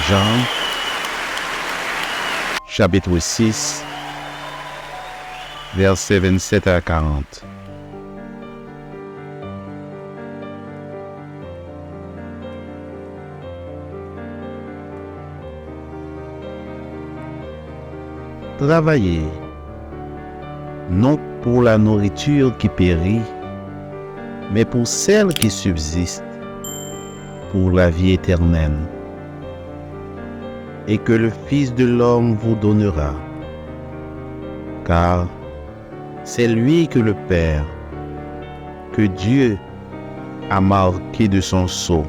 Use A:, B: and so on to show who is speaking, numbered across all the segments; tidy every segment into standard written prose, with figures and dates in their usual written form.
A: Jean, chapitre 6, versets 27 à 40. Travaillez, non pour la nourriture qui périt, mais pour celle qui subsiste, pour la vie éternelle, et que le Fils de l'homme vous donnera, car c'est lui que le Père, que Dieu a marqué de son sceau.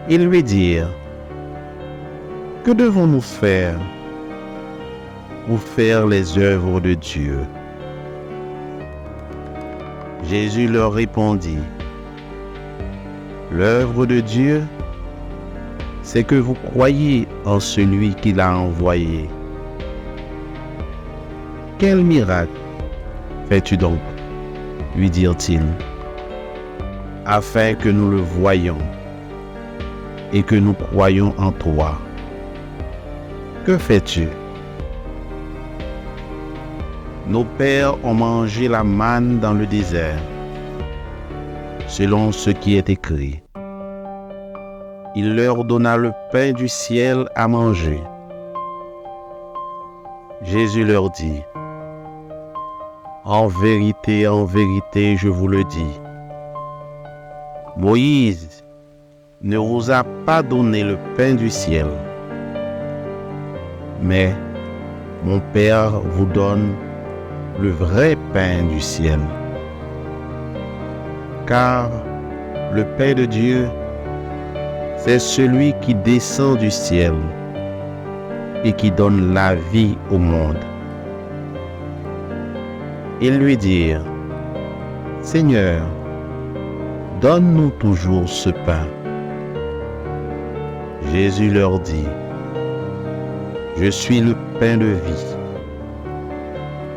A: Ils lui dirent: que devons-nous faire pour faire les œuvres de Dieu? Jésus leur répondit: l'œuvre de Dieu, c'est que vous croyez en celui qui l'a envoyé. Quel miracle fais-tu donc, lui dirent-ils, afin que nous le voyions et que nous croyions en toi? Que fais-tu? Nos pères ont mangé la manne dans le désert, selon ce qui est écrit. Il leur donna le pain du ciel à manger. Jésus leur dit: en vérité, je vous le dis, Moïse ne vous a pas donné le pain du ciel, mais mon Père vous donne le vrai pain du ciel. Car le pain de Dieu, c'est celui qui descend du ciel et qui donne la vie au monde. Ils lui dirent: Seigneur, donne-nous toujours ce pain. Jésus leur dit: je suis le pain de vie.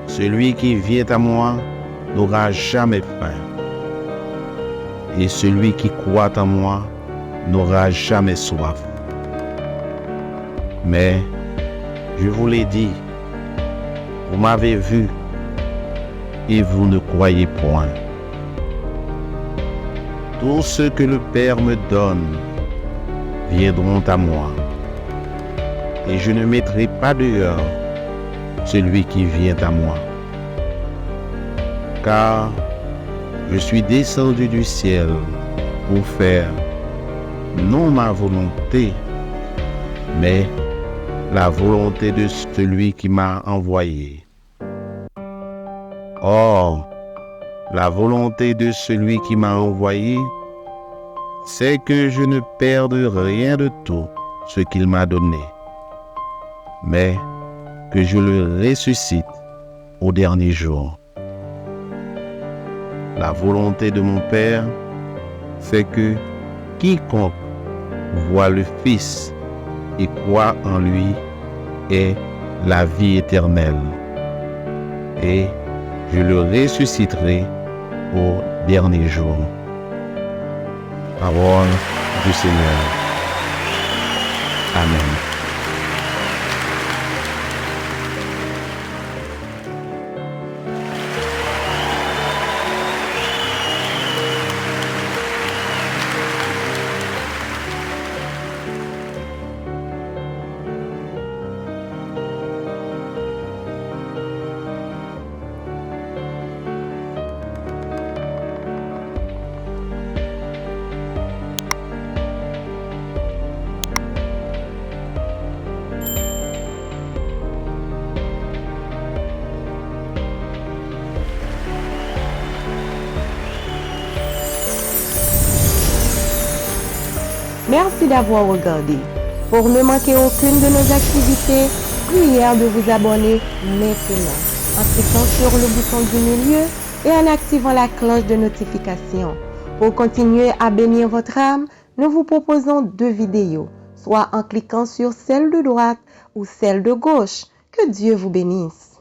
A: Celui qui vient à moi n'aura jamais faim, et celui qui croit en moi n'aura jamais soif. Mais je vous l'ai dit, vous m'avez vu et vous ne croyez point. Tous ceux que le Père me donne viendront à moi, et je ne mettrai pas dehors celui qui vient à moi. Car je suis descendu du ciel pour faire non ma volonté, mais la volonté de celui qui m'a envoyé. Or, la volonté de celui qui m'a envoyé, c'est que je ne perde rien de tout ce qu'il m'a donné, mais que je le ressuscite au dernier jour. La volonté de mon Père, c'est que quiconque voit le Fils et croit en lui ait la vie éternelle, et je le ressusciterai au dernier jour. Parole du Seigneur. Amen.
B: Merci d'avoir regardé. Pour ne manquer aucune de nos activités, prière de vous abonner maintenant en cliquant sur le bouton du milieu et en activant la cloche de notification. Pour continuer à bénir votre âme, nous vous proposons 2 vidéos, soit en cliquant sur celle de droite ou celle de gauche. Que Dieu vous bénisse.